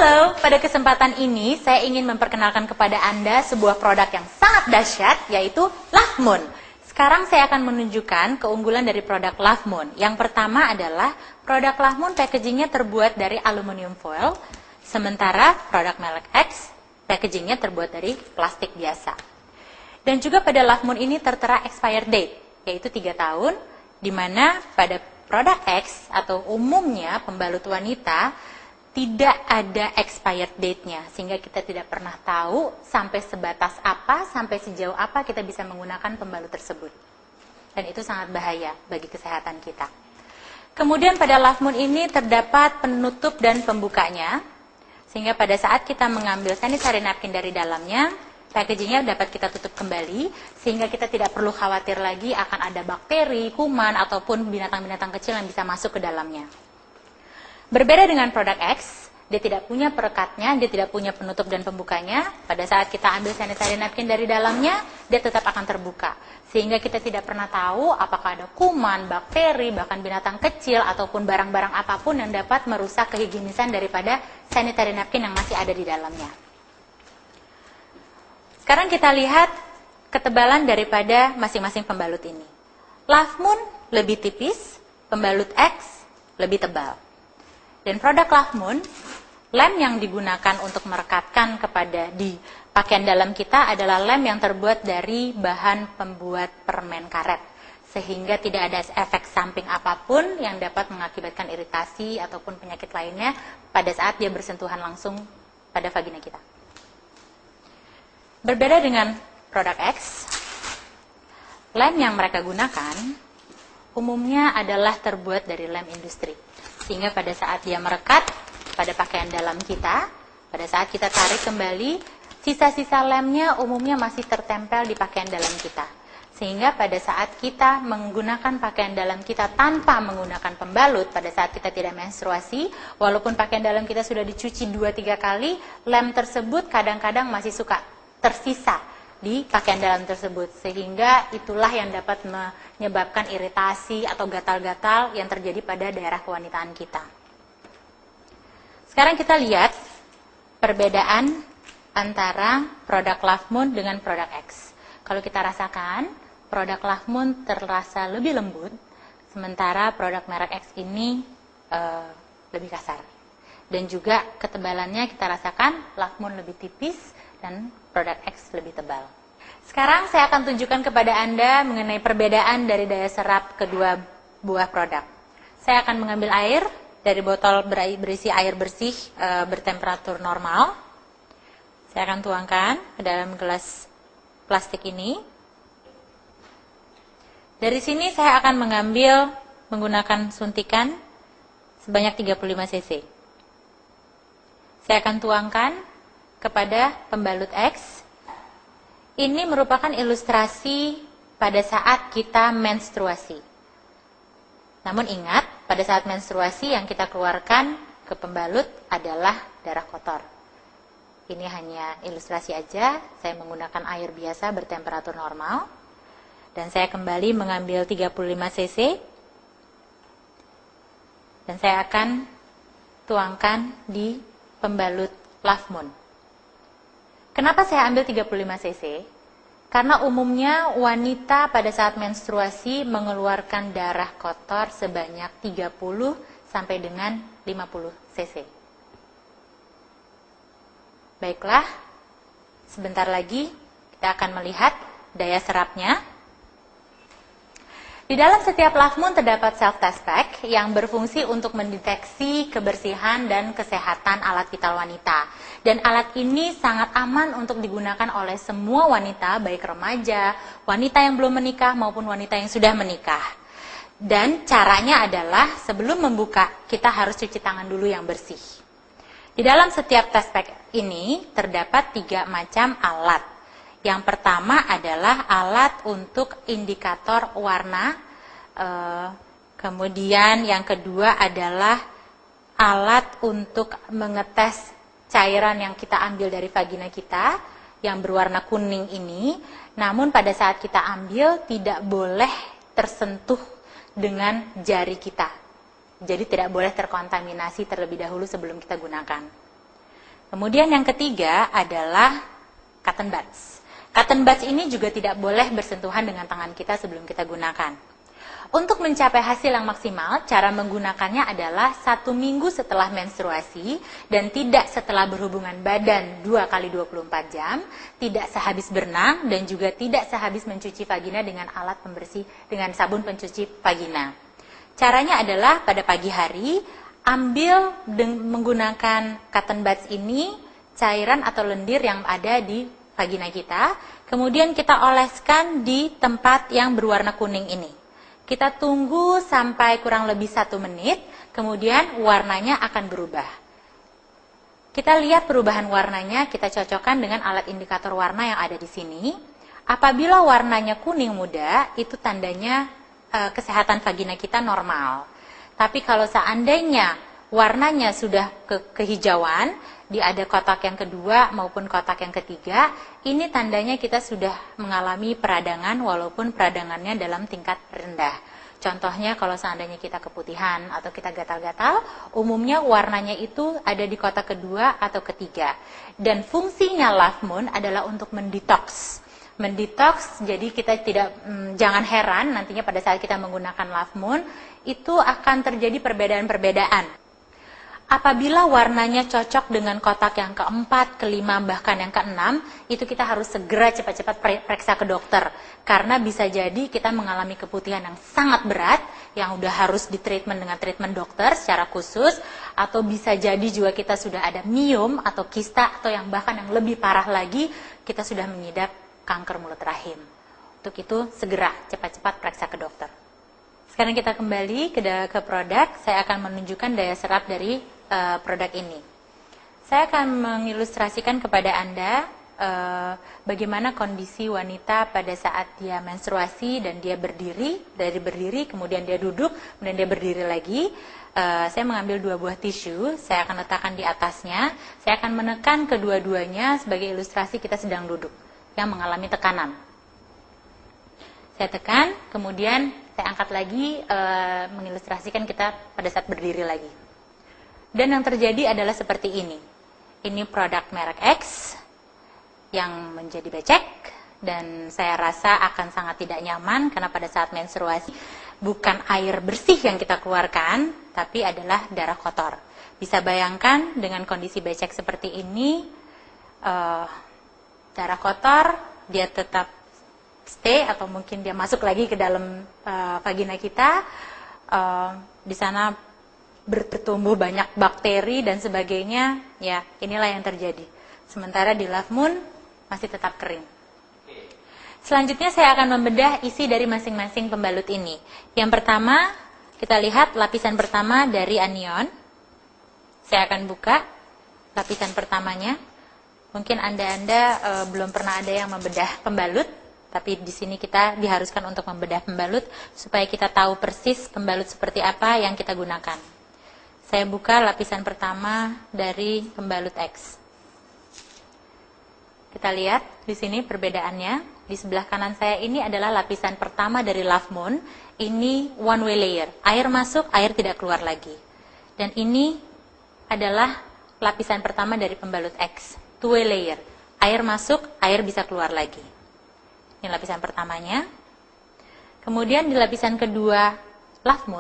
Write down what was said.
Halo, pada kesempatan ini saya ingin memperkenalkan kepada Anda sebuah produk yang sangat dahsyat, yaitu Love Moon. Sekarang saya akan menunjukkan keunggulan dari produk Love Moon. Yang pertama adalah produk Love Moon packagingnya terbuat dari aluminium foil, sementara produk merek X packagingnya terbuat dari plastik biasa. Dan juga pada Love Moon ini tertera expired date, yaitu 3 tahun, di mana pada produk X atau umumnya pembalut wanita tidak ada expired date-nya, sehingga kita tidak pernah tahu sampai sebatas apa, sampai sejauh apa kita bisa menggunakan pembalut tersebut. Dan itu sangat bahaya bagi kesehatan kita. Kemudian pada Love Moon ini terdapat penutup dan pembukanya, sehingga pada saat kita mengambil sanitary napkin dari dalamnya, packagingnya dapat kita tutup kembali, sehingga kita tidak perlu khawatir lagi akan ada bakteri, kuman, ataupun binatang-binatang kecil yang bisa masuk ke dalamnya. Berbeda dengan produk X, dia tidak punya perekatnya, dia tidak punya penutup dan pembukanya. Pada saat kita ambil sanitary napkin dari dalamnya, dia tetap akan terbuka. Sehingga kita tidak pernah tahu apakah ada kuman, bakteri, bahkan binatang kecil, ataupun barang-barang apapun yang dapat merusak kehigienisan daripada sanitary napkin yang masih ada di dalamnya. Sekarang kita lihat ketebalan daripada masing-masing pembalut ini. Love Moon lebih tipis, pembalut X lebih tebal. Dan produk Love Moon, lem yang digunakan untuk merekatkan kepada di pakaian dalam kita adalah lem yang terbuat dari bahan pembuat permen karet. Sehingga tidak ada efek samping apapun yang dapat mengakibatkan iritasi ataupun penyakit lainnya pada saat dia bersentuhan langsung pada vagina kita. Berbeda dengan produk X, lem yang mereka gunakan umumnya adalah terbuat dari lem industri. Sehingga pada saat dia merekat pada pakaian dalam kita, pada saat kita tarik kembali, sisa-sisa lemnya umumnya masih tertempel di pakaian dalam kita. Sehingga pada saat kita menggunakan pakaian dalam kita tanpa menggunakan pembalut, pada saat kita tidak menstruasi, walaupun pakaian dalam kita sudah dicuci 2-3 kali, lem tersebut kadang-kadang masih suka tersisa di pakaian dalam tersebut, sehingga itulah yang dapat menyebabkan iritasi atau gatal-gatal yang terjadi pada daerah kewanitaan kita. Sekarang kita lihat perbedaan antara produk Love Moon dengan produk X. Kalau kita rasakan, produk Love Moon terasa lebih lembut, sementara produk merek X ini lebih kasar. Dan juga ketebalannya kita rasakan Love Moon lebih tipis dan produk X lebih tebal. Sekarang saya akan tunjukkan kepada Anda mengenai perbedaan dari daya serap kedua buah produk. Saya akan mengambil air dari botol berisi air bersih bertemperatur normal. Saya akan tuangkan ke dalam gelas plastik ini. Dari sini saya akan mengambil menggunakan suntikan sebanyak 35 cc. Saya akan tuangkan kepada pembalut X. Ini merupakan ilustrasi pada saat kita menstruasi. Namun ingat, pada saat menstruasi yang kita keluarkan ke pembalut adalah darah kotor. Ini hanya ilustrasi aja, saya menggunakan air biasa bertemperatur normal. Dan saya kembali mengambil 35 cc. Dan saya akan tuangkan di pembalut Love Moon. Kenapa saya ambil 35 cc? Karena umumnya wanita pada saat menstruasi mengeluarkan darah kotor sebanyak 30 sampai dengan 50 cc. Baiklah, sebentar lagi kita akan melihat daya serapnya. Di dalam setiap Love Moon terdapat self-test pack yang berfungsi untuk mendeteksi kebersihan dan kesehatan alat vital wanita. Dan alat ini sangat aman untuk digunakan oleh semua wanita, baik remaja, wanita yang belum menikah maupun wanita yang sudah menikah. Dan caranya adalah sebelum membuka, kita harus cuci tangan dulu yang bersih. Di dalam setiap test pack ini terdapat 3 macam alat. Yang pertama adalah alat untuk indikator warna, kemudian yang kedua adalah alat untuk mengetes cairan yang kita ambil dari vagina kita, yang berwarna kuning ini, namun pada saat kita ambil tidak boleh tersentuh dengan jari kita. Jadi tidak boleh terkontaminasi terlebih dahulu sebelum kita gunakan. Kemudian yang ketiga adalah cotton buds. Cotton buds ini juga tidak boleh bersentuhan dengan tangan kita sebelum kita gunakan. Untuk mencapai hasil yang maksimal, cara menggunakannya adalah 1 minggu setelah menstruasi dan tidak setelah berhubungan badan 2 kali 24 jam, tidak sehabis berenang, dan juga tidak sehabis mencuci vagina dengan alat pembersih dengan sabun pencuci vagina. Caranya adalah pada pagi hari, ambil menggunakan cotton buds ini, cairan atau lendir yang ada di vagina kita, kemudian kita oleskan di tempat yang berwarna kuning ini. Kita tunggu sampai kurang lebih 1 menit, kemudian warnanya akan berubah. Kita lihat perubahan warnanya, kita cocokkan dengan alat indikator warna yang ada di sini. Apabila warnanya kuning muda, itu tandanya kesehatan vagina kita normal. Tapi kalau seandainya warnanya sudah kehijauan, ada kotak yang kedua maupun kotak yang ketiga, ini tandanya kita sudah mengalami peradangan walaupun peradangannya dalam tingkat rendah. Contohnya kalau seandainya kita keputihan atau kita gatal-gatal, umumnya warnanya itu ada di kotak kedua atau ketiga. Dan fungsinya Love Moon adalah untuk mendetoks. Mendetoks, jadi kita jangan heran nantinya pada saat kita menggunakan Love Moon, itu akan terjadi perbedaan-perbedaan. Apabila warnanya cocok dengan kotak yang keempat, kelima, bahkan yang keenam, itu kita harus segera cepat-cepat periksa ke dokter. Karena bisa jadi kita mengalami keputihan yang sangat berat, yang udah harus ditreatment dengan treatment dokter secara khusus, atau bisa jadi juga kita sudah ada miom atau kista, atau yang bahkan yang lebih parah lagi, kita sudah mengidap kanker mulut rahim. Untuk itu, segera cepat-cepat periksa ke dokter. Sekarang kita kembali ke produk, saya akan menunjukkan daya serap dari produk ini. Saya akan mengilustrasikan kepada Anda bagaimana kondisi wanita pada saat dia menstruasi dan dia berdiri, dari berdiri kemudian dia duduk, kemudian dia berdiri lagi. Saya mengambil 2 buah tisu, saya akan letakkan di atasnya, saya akan menekan kedua-duanya sebagai ilustrasi kita sedang duduk, yang mengalami tekanan. Saya tekan, kemudian saya angkat lagi, mengilustrasikan kita pada saat berdiri lagi. Dan yang terjadi adalah seperti ini. Ini produk merek X yang menjadi becek, dan saya rasa akan sangat tidak nyaman karena pada saat menstruasi bukan air bersih yang kita keluarkan, tapi adalah darah kotor. Bisa bayangkan dengan kondisi becek seperti ini, darah kotor, dia tetap stay atau mungkin dia masuk lagi ke dalam vagina kita. Di sana bertumbuh banyak bakteri dan sebagainya, ya inilah yang terjadi. Sementara di Love Moon masih tetap kering. Selanjutnya saya akan membedah isi dari masing-masing pembalut ini. Yang pertama, kita lihat lapisan pertama dari anion. Saya akan buka lapisan pertamanya. Mungkin Anda belum pernah ada yang membedah pembalut, tapi di sini kita diharuskan untuk membedah pembalut supaya kita tahu persis pembalut seperti apa yang kita gunakan. Saya buka lapisan pertama dari pembalut X. Kita lihat di sini perbedaannya. Di sebelah kanan saya ini adalah lapisan pertama dari Love Moon. Ini one way layer. Air masuk, air tidak keluar lagi. Dan ini adalah lapisan pertama dari pembalut X. Two way layer. Air masuk, air bisa keluar lagi. Ini lapisan pertamanya. Kemudian di lapisan kedua Love Moon